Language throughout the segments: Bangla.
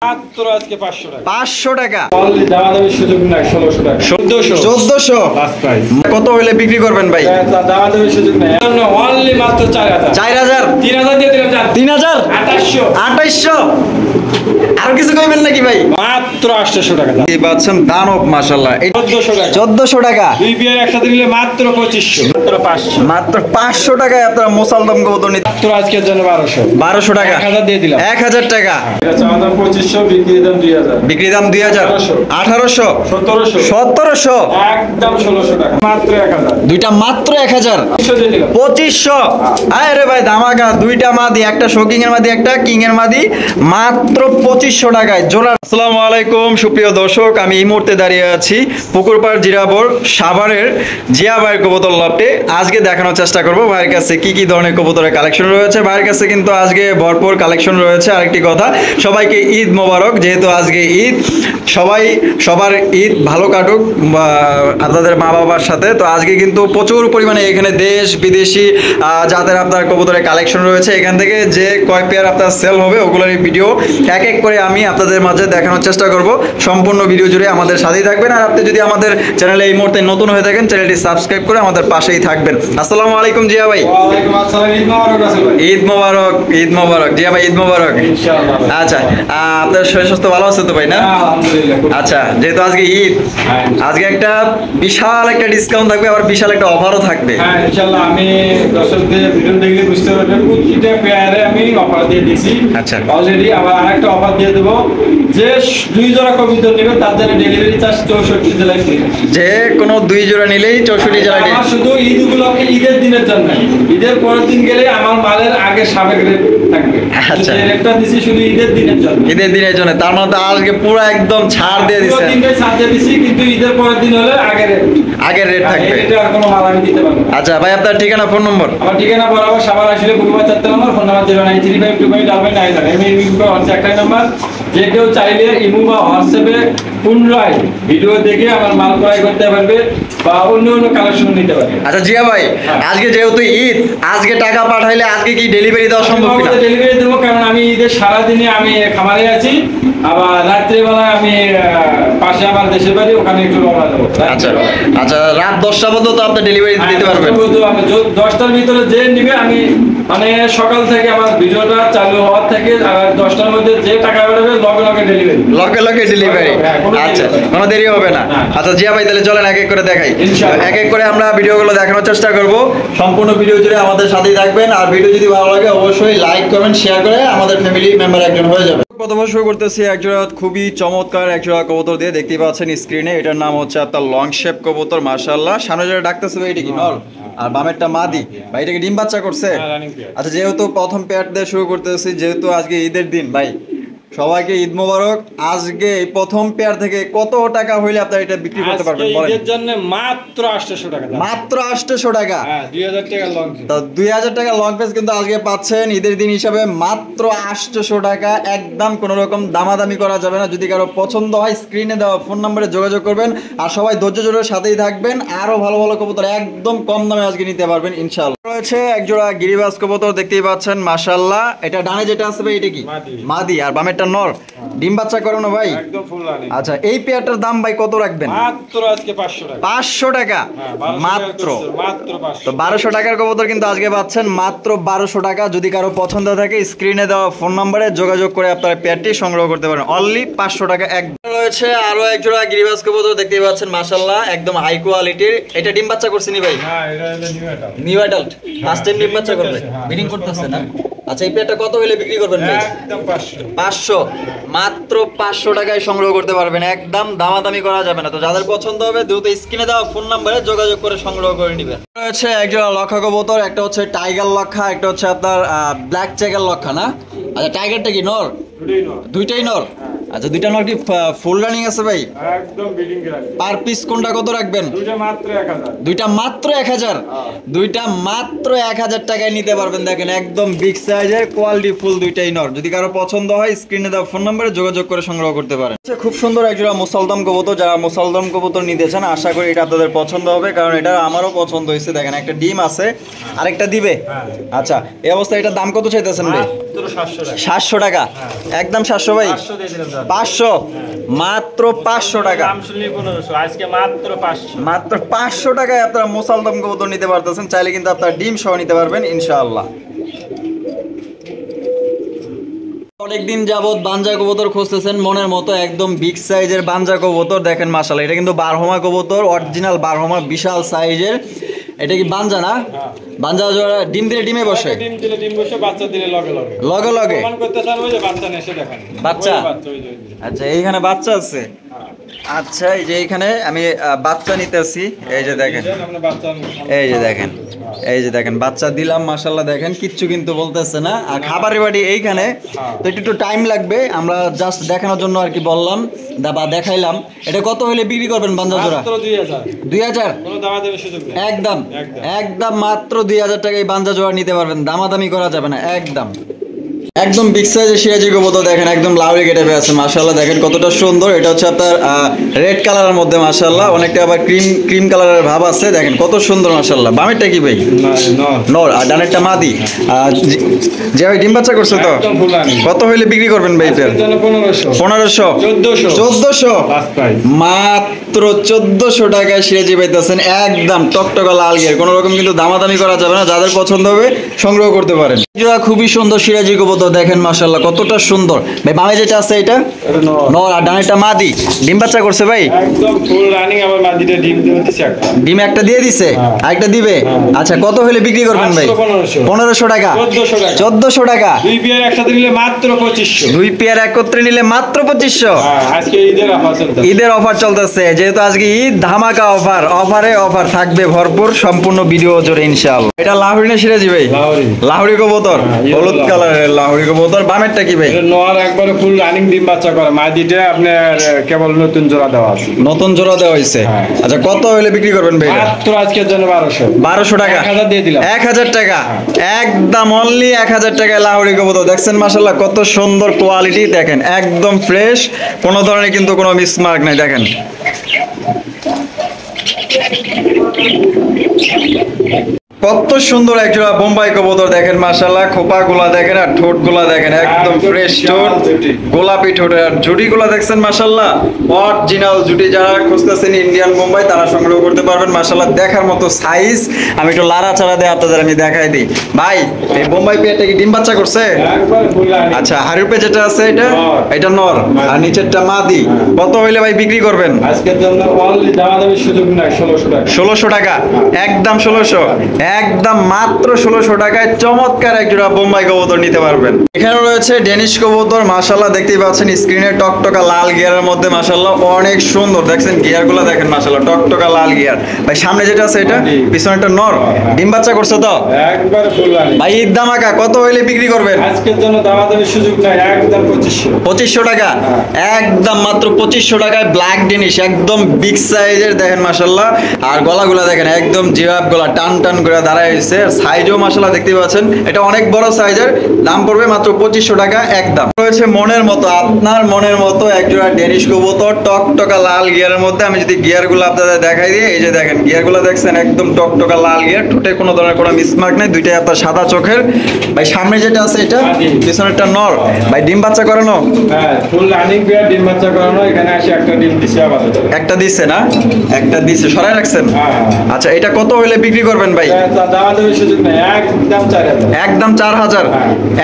মাত্র আজকে 500 টাকা। 500 টাকা। অনলি দামাদামি সুযোগ নাই, 1600 টাকা। 1400 লাস্ট প্রাইস। কত হলে বিক্রি করবেন ভাই? দামাদামি সুযোগ নাই। অনলি মাত্র 4000। 4000 3000 দিয়ে দিলাম। 3000 2800। আর কিছু কইবেন নাকি ভাই? মাত্র 800 টাকা। এই পাচ্ছেন দানব মাশাআল্লাহ। 1400 টাকা। 1400 টাকা। দুই বিয়ার একসাথে নিলে মাত্র 2500। মাত্র 500। মাত্র 500 টাকায় আপনারা মোসালদম কবুতর নিতে। মাত্র আজকের জন্য 1200। 1200 টাকা। 1000 দিয়ে দিলাম। 1000 টাকা। এটা চাওয়া দাম 2500, বিক্রি দাম 2000। বিক্রি দাম 2000। 1800 1700। 1700 একদম 1600 টাকা। মাত্র 1000। দুইটা মাত্র 1000। 2500 দিয়ে দিলাম। 2500। আরে ভাই ধামাকা, দুইটা মাদি, একটা শোকিং এর মাদি, একটা কিং এর মাদি, মাত্র 2500 টাকায় জোড়া। আসসালামু আলাইকুম সুপ্রিয় দর্শক, আমি এই মুহূর্তে দাঁড়িয়ে আছি পুকুরপাড় জিরাবর সাভারের জিয়া ভাইয়ের কবুতর লফটে। আজকে দেখানোর চেষ্টা করব ভাইয়ের কাছে কি কি ধরনের কবুতরের কালেকশন রয়েছে। ভাইয়ের কাছে কিন্তু আজকে ভরপুর কালেকশন রয়েছে। আরেকটি কথা, সবাইকে ঈদ মোবারক। যেহেতু আজকে ঈদ, সবার ঈদ ভালো কাটুক আপনাদের মা বাবার সাথে। তো আজকে কিন্তু প্রচুর পরিমাণে এখানে দেশ বিদেশি যাদের আপনার কবুতরের কালেকশন রয়েছে, এখান থেকে যে কয় পেয়ার আপনার সেল হবে ওগুলোর ভিডিও এক এক করে আমি আপনাদের মাঝে দেখানোর চেষ্টা করব। সম্পূর্ণ ভিডিও জুড়ে আমাদের সাথেই থাকবেন। আর আপনি যদি আমাদের চ্যানেলে এই মুহূর্তে নতুন হয়ে থাকেন, চ্যানেলটি সাবস্ক্রাইব করে আমাদের পাশেই থাকবেন। আসসালামু আলাইকুম জিয়া ভাই। ওয়ালাইকুম আসসালাম। ঈদ মোবারক রাসেল ভাই। ঈদ মোবারক, ঈদ মোবারক জিয়া ভাই, ঈদ মোবারক। ইনশাআল্লাহ। আচ্ছা, আপনার শরীর স্বাস্থ্য ভালো আছে তো ভাই? না আলহামদুলিল্লাহ। আচ্ছা, যেহেতু আজকে ঈদ, আজকে একটা বিশাল একটা ডিসকাউন্ট থাকবে, আবার বিশাল একটা অফারও থাকবে। হ্যাঁ ইনশাআল্লাহ। আমি দর্শকদের ভিডিও দেখলে বুঝতে পারবেন প্রতিটা পেয়ারে আমি অফার দিয়ে দিয়েছি। আচ্ছা। অলরেডি আবার আরেকটা অফার দিয়ে দেবো, যে 2 জোড়া কবুতর নেবে তার জন্য ডেলিভারি চার্জ 64 জেলায় ফ্রি। যে কোনো 2 জোড়া নিলেই 64 জেলা। আমার শুধু ঈদ উপলক্ষে, ঈদের দিনের জন্য। ঈদের পরের দিন গেলে আমার মালের আগে সাবেক রেট থাকবে। আচ্ছা। যে রেটটা দিছি শুধু ঈদের দিনের জন্য। ঈদের দিনের জন্য, তার মানে তো আজকে পুরো একদম ছাড় দিয়ে দিচ্ছে। পুরো দিনটাই ছাড় দিয়ে দিছি, কিন্তু ঈদের পরের দিন হলে আগের রেট থাকবে। এটা আর কোনো মাল আমি দিতে পারবো না। আচ্ছা ভাই, আপনার ঠিকানা, ফোন নম্বর? আমার ঠিকানা বরাবর সাভার আসলে বুধবার 4 নম্বর, ফোন নাম্বার 093522999। হচ্ছে একটাই নাম্বার। যে কেউ চাইলে ইমো বা হোয়াটসঅ্যাপে পুনরায় ভিডিও দেখে আমার মাল ক্রয় করতে পারবে বা অন্য কালেকশন নিতে পারবে। আচ্ছা জিয়া ভাই, আজকে যেহেতু ঈদ, আজকে টাকা পাঠাইলে আজকে কি ডেলিভারি দেওয়া সম্ভব কিনা? ডেলিভারি দেবো, কারণ আমি ঈদের সারাদিনে আমি খামারে আছি, আবার রাত্রেবেলায় আমি পাশে আমার দেশের বাড়ি, ওখানে একটু রওনা দেবো। আচ্ছা আচ্ছা, রাত 10টা পর্যন্ত আপনি ডেলিভারি দিতে পারবেন? 10টার ভিতরে যে নিবে, আমি মানে সকাল থেকে আমার ভিডিওটা চালু হওয়ার থেকে 10টার মধ্যে যে টাকা পাঠাবে লগে লগে ডেলিভারি। লগে ডেলিভারি। আচ্ছা, কোনো দেরি হবে না। আচ্ছা জিয়া ভাই, তাহলে চলেন এক এক করে দেখাই। এক এক করে আমরা ভিডিওগুলো দেখানোর চেষ্টা করব। সম্পূর্ণ ভিডিও জুড়ে আমাদের সাথেই থাকবেন। আর ভিডিও যদি ভালো লাগে অবশ্যই লাইক কমেন্ট শেয়ার করে আমাদের ফ্যামিলি মেম্বার একজন হয়ে যাবে। প্রথমে শুরু করতেছি একজোড়া খুবই চমৎকার একজোড়া কবুতর দিয়ে। দেখতেই পাচ্ছেন স্ক্রিনে, এটার নাম হচ্ছে আপনার লং শেপ কবুতর। মাশাআল্লাহ, সামনে যেটা ডাকতেছে ভাই, এটা কি নর? আর বামেরটা মাদি। ভাই এটা কি ডিম বাচ্চা করছে? আচ্ছা, যেহেতু প্রথম পেয়ার দিয়ে শুরু করতেছি, যেহেতু আজকে ঈদের দিন ভাই, সবাইকে ঈদ মোবারক। আজকে এই প্রথম পেয়ার থেকে কত টাকা হইলে আপনারা এটা বিক্রি করতে পারবেন বলেন? ঈদের জন্য মাত্র 800 টাকা। মাত্র 800 টাকা। হ্যাঁ, 2000 টাকা লং। তো 2000 টাকা লং পেজ কিন্তু আজকে পাচ্ছেন ঈদের দিন হিসাবে মাত্র 800 টাকা। একদম কোনো রকম দামাদামি করা যাবে না। যদি কারো পছন্দ হয় স্ক্রিনে দেওয়া ফোন নম্বরে যোগাযোগ করবেন। আর সবাই ধৈর্য ধরে সাথেই থাকবেন। আরো ভালো ভালো কবুতর একদম কম দামে আজকে নিতে পারবেন ইনশাআল্লাহ। রয়েছে একজোড়া গিরিবাজ কবুতর, দেখতেই পাচ্ছেন মাশাআল্লাহ। এটা ডানে যেটা আছে ভাই, এটা কি মাদি? আর বামেরটা নর। ডিম বাচ্চা করে না ভাই? একদম ফুল রানি। আচ্ছা, এই পেয়ারটার দাম ভাই কত রাখবেন? মাত্র আজকে 500 টাকা। 500 টাকা মাত্র। 500। তো 1200 টাকার কবুতর কিন্তু আজকে পাচ্ছেন মাত্র 1200 টাকা। যদি কারো পছন্দ থাকে স্ক্রিনে দেওয়া ফোন নম্বরে যোগাযোগ করে আপনারা পেয়ারটি সংগ্রহ করতে পারেন। অনলি 500 টাকা। এক রয়েছে আরো এক জোড়া গিরিবাজ কবুতর, দেখতেই পাচ্ছেন মাশাআল্লাহ, একদম হাই কোয়ালিটির। এটা ডিম বাচ্চা করছে নি ভাই? হ্যাঁ, এটা হলো new adult. New adult, first time ডিম বাচ্চা করবে, ব্রিডিং করতেছে না? আচ্ছা, এই পেয়ারটা কত হলে বিক্রি করবেন ভাই? একদম 500। 500, মাত্র 500 টাকায় সংগ্রহ করতে পারবেন। একদম দামাদামি করা যাবে না। তো যাদের পছন্দ হবে দ্রুত স্ক্রিনে দেওয়া ফোন নম্বরে যোগাযোগ করে সংগ্রহ করে নেবেন। রয়েছে একজোড়া লক্ষা কবুতর, একটা হচ্ছে টাইগার লক্ষা, একটা হচ্ছে আপনার ব্ল্যাক চেকার লক্ষা না? আচ্ছা, টাইগারটা কি নর? দুইটাই নর। আচ্ছা, দুইটা নর কি ফুল রানিং আছে ভাই? একদম ব্রিডিং গ্যারান্টি। পার পিস কোনটা কত রাখবেন? দুইটা মাত্র 1000। দুইটা মাত্র 1000। দুইটা মাত্র 1000 টাকায় নিতে পারবেন। দেখেন একদম বিগ সাইজের কোয়ালিটি ফুল দুইটাই নর। যদি কারো পছন্দ হয় স্ক্রিনে দেওয়া ফোন নম্বরে যোগাযোগ করে সংগ্রহ করতে পারেন। খুব সুন্দর একজোড়া মুসালদম কবুতর। যারা মুসালদম কবুতর নিতে চান আশা করি এটা আপনাদের পছন্দ হবে, কারণ এটা আমারও পছন্দ হয়েছে। দেখেন একটা ডিম আছে, আরেকটা দিবে। আচ্ছা, এই অবস্থায় এটার দাম কত চাইতেছেন ভাই? 700 টাকা। 700 টাকা। একদম 700 ভাই। 500 মাত্র 500 টাকা। দাম শুনলি 1500, আজকে মাত্র 500। মাত্র 500 টাকায় আপনারা মোসালদম কবুতর নিতে পারতেছেন। চাইলে কিন্তু আপনারা ডিম সহ নিতে পারবেন ইনশাআল্লাহ। অনেকদিন যাবত বাঞ্জা কবুতর খুঁজতেছেন মনের মতো, একদম বিগ সাইজের বাঞ্জা কবুতর দেখেন মাশাআল্লাহ। এটা কিন্তু বারহমা কবুতর, অরিজিনাল বারহমা, বিশাল সাইজের। এটা কি বাঞ্জা না? বাঞ্জা জোড়া ডিম দিলে ডিমে বসে, ডিম দিলে ডিম বসে, বাচ্চা দিলে লগে লগে লগে লগে প্রমাণ করতে চান। ওই যে বাচ্চা নেসে দেখেন, বাচ্চা? ওই বাচ্চা, ওই যে। আচ্ছা এইখানে বাচ্চা আছে। আচ্ছা এই যে এইখানে আমি বাচ্চা নিতেছি, এই যে দেখেন, আপনি বাচ্চা এই যে দেখেন, এই যে দেখেন বাচ্চা দিলাম মাশাআল্লাহ। দেখেন কিচ্ছু কিন্তু বলতেছে না। আর খাবারের বাড়ি এইখানে, তো একটু টাইম লাগবে, আমরা জাস্ট দেখানোর জন্য আর কি বললাম বা দেখাইলাম। এটা কত হলে বিক্রি করবেন বাঞ্জা জোড়া? মাত্র 2000। 2000? কোনো দামাদামি সুযোগ নেই। একদম একদম মাত্র 2000 টাকায় বাঞ্জা জোড়া নিতে পারবেন, দামাদামি করা যাবে না একদম। একদম বিগ সাইজের সিরাজি কবুতর দেখেন, একদম লাউরি গেটআপে আছে মাশাআল্লাহ। দেখেন কতটা সুন্দর। এটা হচ্ছে আপনার রেড কালারের মধ্যে মাশাআল্লাহ, অনেকটা আবার ক্রিম কালারের ভাব আছে। দেখেন কত সুন্দর মাশাআল্লাহ। বামেরটা কি ভাই? নর, আর ডানেরটা মাদি। যে ভাই ডিম বাচ্চা করছে তো, একদম ফুল রানিং। কত হইলে বিক্রি করবেন ভাই? এর জন্য 1500, 1500, 1400, লাস্ট প্রাইস মাত্র 1400 টাকায় সিরাজি পাইতেছেন। একদম টকটকা লাল গিয়ার, কোনো রকম কিন্তু দামাদামি করা যাবে না। যাদের পছন্দ হবে সংগ্রহ করতে পারেন। জোড়া খুবই সুন্দর সিরাজি কবুতর দেখেন মাশাআল্লাহ, কতটা সুন্দর। ভাই বামে যেটা আছে এটা নর, আর ডানেরটা মাদি। ডিম বাচ্চা করছে ভাই? একদম ফুল রানিং। আমার মাদিটা ডিম দিতেছে একটা। ডিম একটা দিয়ে দিছে, আরেকটা দিবে। আচ্ছা কত হলে বিক্রি করবেন ভাই? 1500 টাকা, 1400 টাকা। দুই পেয়ার একসাথে নিলে মাত্র 2500। দুই পেয়ার একত্রে নিলে মাত্র 2500। আজকে ঈদের অফার চলতেছে। ঈদের অফার চলতেছে, যেহেতু আজকে ঈদ, ধামাকা অফার। অফারে অফার থাকবে ভরপুর, সম্পূর্ণ ভিডিও জুড়ে ইনশাআল্লাহ। এটা লাহোরি না সিরাজি ভাই? লাহোরি কবুতর, হলুদ কালারের লাহোরি কবুতর। বামেরটা কি ভাই? নোয়ার একবারে ফুল রানিং ডিম বাচ্চা করে। মাদিটা আপনার কেবল নতুন জোড়া দেওয়া আছে। নতুন জোড়া দেওয়া হয়েছে। আচ্ছা কত হলে বিক্রি করবেন ভাই? মাত্র আজকের জন্য 1200। 1200 টাকা, 1000 দিয়ে দিলাম। 1000 টাকা, একদম অনলি 1000 টাকায় লাহোরি কবুতর। দেখছেন মাশাআল্লাহ কত সুন্দর কোয়ালিটি। দেখেন একদম ফ্রেশ, কোনো ধরনের কিন্তু কোনো মিসমার্ক নাই। দেখেন কত সুন্দর একজোড়া বোম্বাই কবুতর। দেখেন মাশাআল্লাহ, খোপাগুলা দেখেন আর ঠোঁটগুলা দেখেন, একদম ফ্রেশ ঠোঁট, গোলাপি ঠোঁটের। আর জুটিগুলা দেখছেন মাশাআল্লাহ, অরিজিনাল জুটি। যারা খুঁজতেছেন ইন্ডিয়ান বোম্বাই তারা সংগ্রহ করতে পারবেন মাশাআল্লাহ। দেখার মতো সাইজ। আমি একটু লাড়া চাড়া দিয়ে আপনাদের আমি দেখাই দিই। ভাই এই বোম্বাই পেয়ারটা কি ডিম বাচ্চা করছে? একবারে ফুল রানিং। আচ্ছা হাড়ির পে যেটা আছে এটা নর, আর নিচেরটা মাদি। কত হইলে ভাই বিক্রি করবেন? আজকের জন্য অনলি দামাদামি সুযোগ নাই, 1600 টাকা। 1600 টাকা, একদম 1600, একদম মাত্র 1600 টাকায় চমৎকার একজোড়া বোম্বাই কবুতর নিতে পারবেন। এখানে রয়েছে ডেনিশ কবুতর মাশাআল্লাহ, দেখতেই পাচ্ছেন স্ক্রিনে টকটকা লাল গিয়ারের মধ্যে মাশাআল্লাহ অনেক সুন্দর। দেখছেন গিয়ারগুলো দেখেন মাশাআল্লাহ, টকটকা লাল গিয়ার। ভাই সামনে যেটা আছে এটা, পিছনেরটা নর, ডিম বাচ্চা করছে তো? একবারে ফুল রানিং। ভাই ঈদ ধামাকা, কত হইলে বিক্রি করবেন? আজকের জন্য দামাদামি সুযোগ নাই, একদম 2500। 2500 টাকা, একদম মাত্র 2500 টাকায় ব্ল্যাক ডেনিশ, একদম বিগ সাইজের। দেখেন মাশাআল্লাহ, আর গলাগুলা দেখেন একদম জিরাফ গলা, টান টান করে দাঁড়ায় হয়েছে। সাইজও মাশাআল্লাহ দেখতে পাচ্ছেন, এটা অনেক বড় সাইজের। দাম পড়বে মাত্র 2500 টাকা একদম। রয়েছে মনের মতো, আপনার মনের মতো একজোড়া ডেনিশ কবুতর, টকটকা লাল গিয়ারের মধ্যে। আমি যদি গিয়ারগুলো আপনাদের দেখাই দিই, এই যে দেখেন গিয়ারগুলো দেখছেন একদম টকটকা লাল গিয়ার, ঠোঁটে কোনো ধরনের কোনো মিসমার্ক নেই, দুইটাই আপনার সাদা চোখের। ভাই সামনে যেটা আছে এটা, পিছনেরটা নর। ভাই ডিম বাচ্চা করানো? হ্যাঁ ফুল রানিং পেয়ার, ডিম বাচ্চা করানো। এখানে আসে একটা ডিম দিছে আপাতত। একটা দিছে না? একটা দিছে, সরাই রাখছেন। আচ্ছা এটা কত হইলে বিক্রি করবেন ভাই? দামাদামি সুযোগ নাই, একদম 4000। একদম 4000,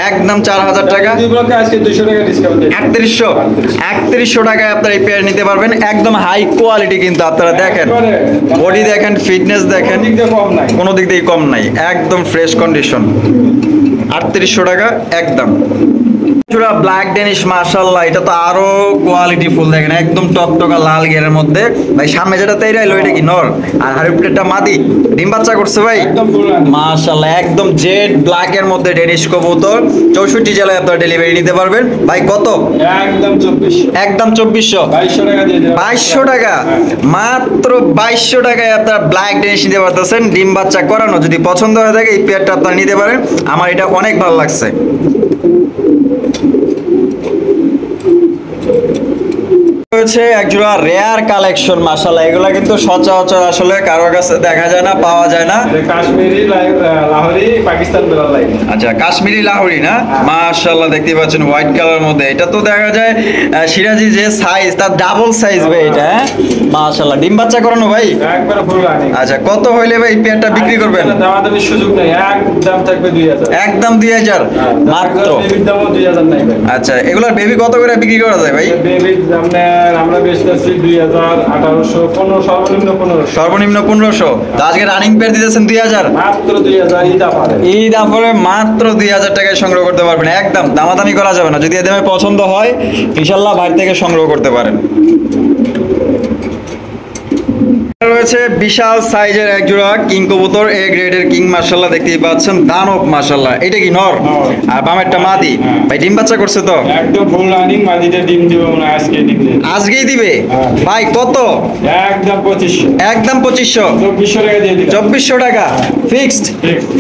একদম 4000 টাকা। দুই ব্লকে আজকে 200 টাকা ডিসকাউন্ট দিই। 3100 টাকায় আপনারা এই পেয়ার নিতে পারবেন। একদম হাই কোয়ালিটি কিন্তু। আপনারা দেখেন বডি দেখেন, ফিটনেস দেখেন, দিক দিয়ে কম নাই। কোনো দিক দিয়ে কম নাই, একদম ফ্রেশ কন্ডিশন। 3800 টাকা একদম। জোড়া ব্ল্যাক ডেনিশ মাশাআল্লাহ, এটা তো আরো কোয়ালিটি ফুল। দেখেন একদম টকটকা লাল গিয়ারের মধ্যে। ভাই সামনে যেটা তৈরি হলো এটা কি নর, আর হাড়ির প্লেটটা মাদি। ডিম বাচ্চা করছে ভাই? একদম ফুল রানিং। মাশাআল্লাহ, একদম জেড ব্ল্যাক এর মধ্যে ডেনিশ কবুতর। 64 জেলায় আপনারা ডেলিভারি নিতে পারবেন। ভাই কত? একদম 2400। একদম 2400, 2200 টাকা দিয়ে দিলাম। 2200 টাকা, মাত্র 2200 টাকায় আপনারা ব্ল্যাক ডেনিশ নিতে পারতেছেন, ডিম বাচ্চা করানো। যদি পছন্দ হয়ে থাকে এই পেয়ারটা আপনারা নিতে পারেন। আমার এটা অনেক ভালো লাগছে। রয়েছে একজোড়া রেয়ার কালেকশন মাশাআল্লাহ, এগুলা কিন্তু সচরাচর আসলে কারোর কাছে দেখা যায় না, পাওয়া যায় না। কাশ্মীরি লাহোরি পাকিস্তান বেলার লাইন। আচ্ছা, কাশ্মীরি লাহোরি না, মাশাআল্লাহ দেখতে পাচ্ছেন হোয়াইট কালার মধ্যে। এটা তো দেখা যায় সিরাজি যে সাইজ তার ডাবল সাইজ ভাই এটা, হ্যাঁ মাশাআল্লাহ। ডিম বাচ্চা করানো ভাই একবার ফুল রানিং। আচ্ছা, কত হইলে ভাই এই পেয়ারটা বিক্রি করবেন? দামাদামির সুযোগ নাই, একদম থাকবে 2000, একদম 2000 মাত্র। বেবির দামও 2000 নাই ভাই। আচ্ছা, এগুলার বেবি কত করে বিক্রি করা যায় ভাই? বেবির আমরা বেচতেছি 2000, 1800, 15, সর্বনিম্ন 1500। সর্বনিম্ন 1500। তো আজকে রানিং পেয়ার দিতেছেন 2000, মাত্র 2000 ঈদ অফারে। ঈদ অফারে মাত্র 2000 টাকায় সংগ্রহ করতে পারবেন, একদম দামাদামি করা যাবে না। যদি এদের পছন্দ হয় ইনশাআল্লাহ বাইরে থেকে সংগ্রহ করতে পারেন। রয়েছে বিশাল সাইজের এক জোড়া কিং কবুতর, এ গ্রেডের কিং মাশাআল্লাহ দেখতেই পাচ্ছেন, দানব মাশাআল্লাহ। এটা কি নর? আর বামেরটা মাদি। ভাই ডিম বাচ্চা করছে তো? একদম ফুল রানিং, মাদিতে ডিম দিবে মনে হয় আজকে দিবে। আজকেই দিবে ভাই? কত? একদম 2500। একদম 2500। 2400 টাকা দিয়ে দিলাম। 2400 টাকা ফিক্সড?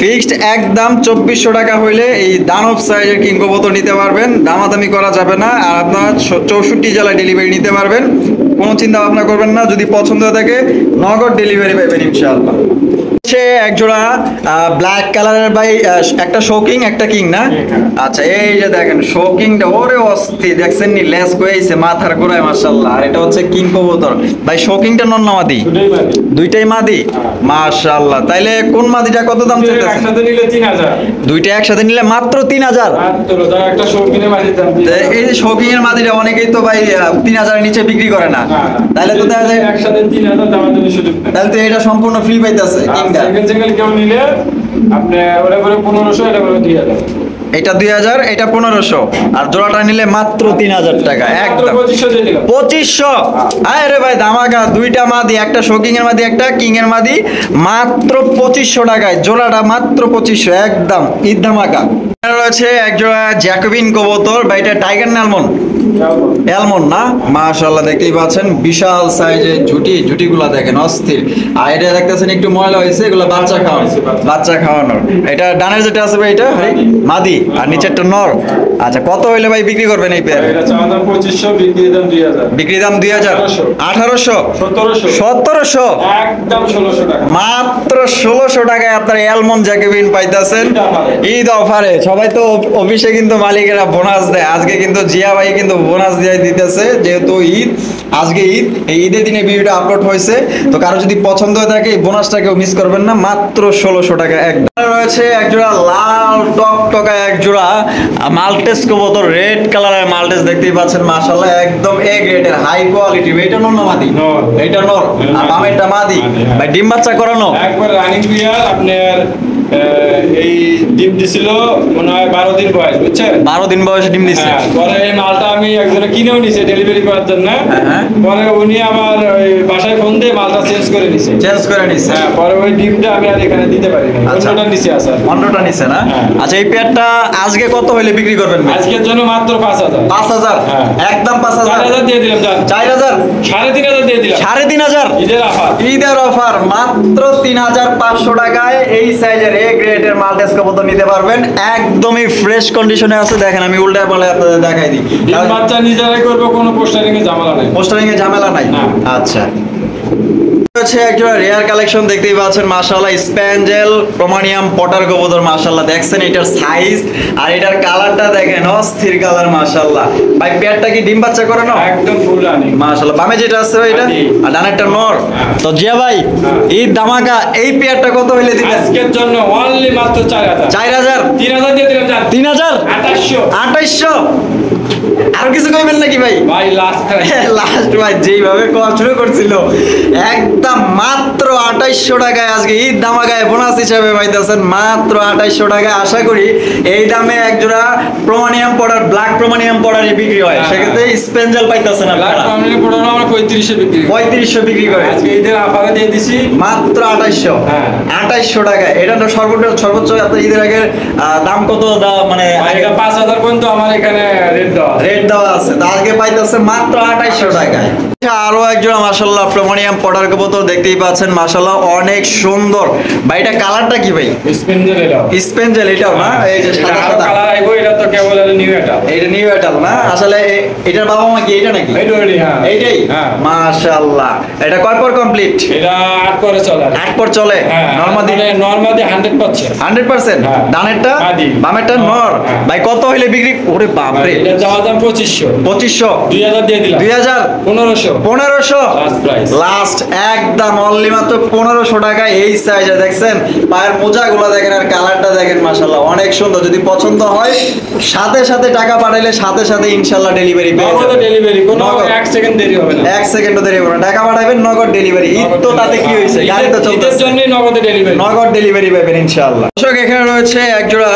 ফিক্সড একদম 2400 টাকা হইলে এই দানব সাইজের কিং কবুতর নিতে পারবেন, দামাদামি করা যাবে না। আর আপনারা 64 জেলায় ডেলিভারি নিতে পারবেন, কোনো চিন্তা ভাবনা করবেন না। যদি পছন্দ হয়ে থাকে নগদ ডেলিভারি পাবেন ইনশাআল্লাহ। সে এক জোড়া ব্ল্যাক কালারের ভাই, একটা শোকিং একটা কিং না? আচ্ছা, এই যে দেখেন শোকিংটা ওরে অস্থির, দেখছেন নি লেস কইছে মাথার গোড়ায় মাশাআল্লাহ। আর এটা হচ্ছে কিং কবুতর ভাই। শোকিংটা নর না মাদি? দুইটাই মাদি মাশাআল্লাহ। তাইলে কোন মাদিটা কত দাম চাইতেছেন? একসাথে নিলে 3000। দুইটা একসাথে নিলে মাত্র 3000। মাত্র যারা একটা শৌখিনের মাদির দাম দিয়ে। এই যে শোকিং এর মাদিটা অনেকেই তো ভাই 3000 এর নিচে বিক্রি করে না, তাহলে তো দেখা যায় একসাথে 3000 দামাদামির সুযোগ নাই। তাহলে তো এটা সম্পূর্ণ ফ্রি পাইতেছে কিংটা। সিঙ্গেল সিঙ্গেল কেউ নিলে আপনি ওটা করে 1500, এটা করে 2000। এটা 2000, এটা 1500, আর জোড়াটা নিলে মাত্র 3000 টাকা। একদম 2500 দিয়ে দিলাম। 2500। আরে ভাই ধামাকা, দুইটা মাদি, একটা শোকিং এর মাদি একটা কিং এর মাদি, মাত্র 2500 টাকায় জোড়াটা, মাত্র 2500, একদম ঈদ ধামাকা। রয়েছে এক জোড়া জ্যাকোবিন কবুতর ভাই, এটা টাইগার না অ্যালমন্ড? অ্যালমন্ড না মাশাআল্লাহ দেখতেই পাচ্ছেন, বিশাল সাইজের ঝুটিগুলা দেখেন অস্থির। আর এটা দেখতেছেন একটু ময়লা হয়েছে, এগুলো বাচ্চা খাওয়ানোর। এটা ডানের যেটা আছে ভাই এটা মাদি, আর নিচেরটা নর। আচ্ছা, কত হইলে ভাই বিক্রি করবেন এই পেয়ার? এটা চাওয়া দাম 2500, বিক্রি দাম 2000। বিক্রি দাম 2000, 1800, 1700, একদম 1600 টাকা। মাত্র 1600 টাকায় আপনার অ্যালমন্ড জ্যাকোবিন পাইতেছেন ঈদ অফারে। সবাই তো অফিসে কিন্তু মালিকেরা বোনাস দেয়, আজকে কিন্তু জিয়া ভাই কিন্তু বোনাস দিয়ে দিতেছে, যেহেতু ঈদ, আজকে ঈদ, এই ঈদের দিনে ভিডিওটা আপলোড হয়েছে। তো কারো যদি পছন্দ হয়ে থাকে এই বোনাসটাকেও মিস করবেন না, মাত্র 1600 টাকা। একদম রয়েছে এক জোড়া লাল টকটকা এক জোড়া মাল্টেস কবুতর, রেড কালারের মাল্টেস দেখতেই পাচ্ছেন মাশাআল্লাহ, একদম এ গ্রেডের হাই কোয়ালিটি। এটা নর না মাদি? এটা নর, আর বামেরটা মাদি। ভাই ডিম বাচ্চা করানো? একবার রানিং বিয়ার আপনার এই ডিম দিছিল মনে হয় 12 দিন বয়স, বুঝছেন? 12 দিন বয়সে ডিম দিছে। পরে এই মালটা আমি একজনে কিনেও নিছে ডেলিভারি করার জন্য। পরে উনি আমার ওই বাসায় ফোন দিয়ে মালটা চেঞ্জ করে নিছে। হ্যাঁ, পরে ওই ডিমটা আমি আর এখানে দিতে পারি না, অন্যটা নিছে। অন্যটা নিছে না? আচ্ছা, এই পেয়ারটা আজকে কত হইলে বিক্রি করবেন? আজকের জন্য মাত্র 5000। 5000, একদম 5000। 4000 দিয়ে দিলাম। 4000, 3500 দিয়ে দিলাম। 3500 ঈদের অফার, মাত্র 3500 টাকায় এই সাইজের এ গ্রেডের মাল্টেস কবুতর নিতে পারবেন, একদমই ফ্রেশ কন্ডিশনে আছে। দেখেন আমি উল্টা পাল্টা আপনাদের দেখাই দিই। বাচ্চা নিজেরাই করবো, কোনো পোস্টারিং এ ঝামেলা নাই। ঝামেলা নাই। আচ্ছা, হচ্ছে একজোড়া রেয়ার কালেকশন দেখতেই পাচ্ছেন মাশাআল্লাহ, স্প্যাঞ্জেল প্রোমানিয়াম পটার কবুতর মাশাআল্লাহ। দেখছেন এটার সাইজ আর এটার কালারটা দেখেন, অস্থির কালার মাশাআল্লাহ। ভাই পেয়ারটা কি ডিম বাচ্চা করে না? একদম ফুল রানিং মাশাআল্লাহ। বামে যেটা আছে এটা, আর ডানেরটা নর। তো জিয়া ভাই এই ধামাকা, এই পেয়ারটা কত হইলে দিবেন? আজকের জন্য অনলি মাত্র 4000। 4000, 3000 দিয়ে দিলাম। 3000, 2800। আর কিছু কইবেন নাকি ভাই? ভাই লাস্ট ভাই যেইভাবে শুরু করছিল, একদম মাত্র 2800 টাকায় আজকে ঈদ ধামাকায় বোনাস হিসেবে পাইতেছেন, মাত্র 2800 টাকায়। আশা করি এই দামে এক জোড়া প্রোমানিয়াম পাউডার, ব্ল্যাক প্রোমানিয়াম পাউডারই বিক্রি হয়, সেক্ষেত্রে স্পেঞ্জেল পাইতেছেন ব্ল্যাক প্রোমানিয়াম পাউডার আমরা 3500 বিক্রি করি। 3500 বিক্রি করে, আজকে ঈদের অফারে দিয়ে দিছি মাত্র 2800। 2800 টাকায়। এটা তো সর্বোচ্চ আপনার ঈদের আগে দাম কত? মানে এটা 5000 পর্যন্ত আমার এখানে রেট দেওয়া আছে, আজকে পাইতেছে মাত্র 2800 টাকায়। আরো একজন মাশাআল্লাহ প্রোমানিয়াম পটার কবুতর দেখতেই পাচ্ছেন মাশাআল্লাহ অনেক সুন্দর। ভাই এটা কালারটা কি ভাই? স্পেঞ্জেল এটা। স্পেঞ্জেল এটাও না? এই যে সাদা সাদা কালার আইবো, এটা তো কেবল নিউ এটা। এটা নিউ এটাল না? আসলে এটার বাবা মা কি এটা নাকি? এইটাই, হ্যাঁ। এইটাই? হ্যাঁ। মাশাআল্লাহ। এটা কয় পর কমপ্লিট? এটা 8 পরে চলে। 8 পর চলে? হ্যাঁ, নরমাদি নরমাদি 100%। 100%? হ্যাঁ। ডানেরটা? মাদি। বামেরটা নর? হ্যাঁ। ভাই কত হইলে বিক্রি? ওরে বাপ রে। এটা যাওয়া দাম 2500। 2500? 2000 দিয়ে দিলাম। 2000? 1500। 1500? Last price। লাস্ট একদম অনলি মাত্র 1500 টাকা এই সাইজে। দেখছেন পায়ের মোজাগুলো দেখেন আর কালারটা দেখেন মাশাআল্লাহ অনেক সুন্দর। যদি পছন্দ হয় সাথে সাথে টাকা পাঠাইলে সাথে সাথে ইনশাআল্লাহ ডেলিভারি পেয়ে নগদ যাবেন। ডেলিভারি, কোনো নগদ। 1 সেকেন্ড দেরি হবে না। 1 সেকেন্ডও দেরি হবে না, টাকা পাঠাবেন নগদ ডেলিভারি। ঈদ তো তাতে কি হয়েছে, গাড়ি তো ঈদের চলতেছে, জন্যই নগদে ডেলিভারি। নগদ ডেলিভারি পাবেন ইনশাআল্লাহ। দর্শক এখানে রয়েছে এক জোড়া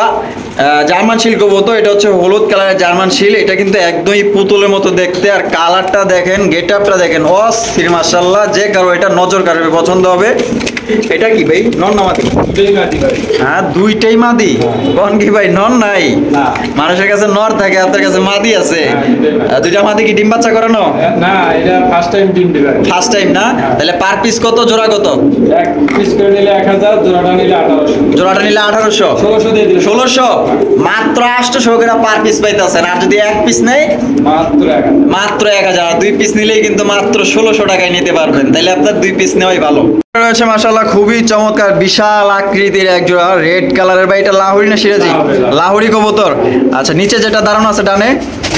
জার্মান শিল কবুতর। এটা হচ্ছে হলুদ কালারের জার্মান শিল। এটা কিন্তু একদমই পুতুলের মতো দেখতে, আর কালারটা দেখেন, গেটআপটা দেখেন, অস্থির মাশাআল্লাহ। যে কারো এটা নজর কাড়বে, পছন্দ হবে। এটা কি ভাই, নন না মাদি? দুটোই মাটি ভাই। হ্যাঁ দুইটাই মাদি। কোন কি ভাই, নন নাই? না। মানুষের কাছে নর থাকে, আপনার কাছে মাদি আছে। হ্যাঁ, দুটোই মাদি। দুইটা মাদি কি ডিম বাচ্চা করানো? না, এটা ফার্স্ট টাইম ডিম দিবে। ফার্স্ট টাইম না? তাহলে পার পিস কত, জোড়া কত? এক পিস করে নিলে 1000, জোড়াটা নিলে 1800। জোড়াটা নিলে 1800? 1600 দিয়ে দিলে। 1600? মাত্র 800 করে পার পিস পাইতেছেন। আর যদি এক পিস নেই মাত্র 1000। মাত্র 1000। দুই পিস নিলেই কিন্তু মাত্র 1600 টাকায় নিতে পারবেন। তাহলে আপনার দুই পিস নেওয়াই ভালো। রয়েছে মাশাআল্লাহ খুবই চমৎকার বিশাল আকৃতির এক জোড়া রেড কালারের। ভাই এটা লাহুরি না সিরাজি? লাহুরি কবুতর। আচ্ছা নিচে যেটা দাঁড়ানো আছে ডানে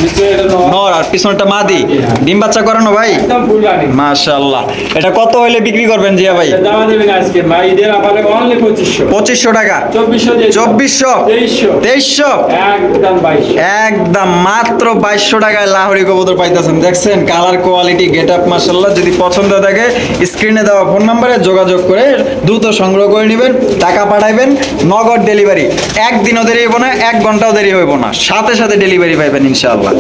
নিচে এটা নর আর পিছনটা মাদি। ডিম বাচ্চা করানো ভাই? একদম ফুল রানিং। মাশাআল্লাহ। এটা কত হইলে বিক্রি করবেন জিয়া ভাই? এটা দাম দেবেন আজকে ভাই, ঈদের অফারে অনলি 2500। 2500 টাকা? 2400 দিয়ে 2400? 2300। 2300? একদম 2200। একদম মাত্র 2200 টাকায় লাহোরি কবুতর পাইতেছেন। দেখছেন কালার কোয়ালিটি গেটআপ মাশাআল্লাহ। যদি পছন্দ থাকে স্ক্রিনে দেওয়া ফোন নম্বরে যোগাযোগ করে দ্রুত সংগ্রহ করে নেবেন, টাকা পাঠাইবেন, নগদ ডেলিভারি। একদিনও দেরি হইব না, 1 ঘন্টাও দেরি হইব না, সাথে সাথে ডেলিভারি পাইবেন ইনশাআল্লাহ।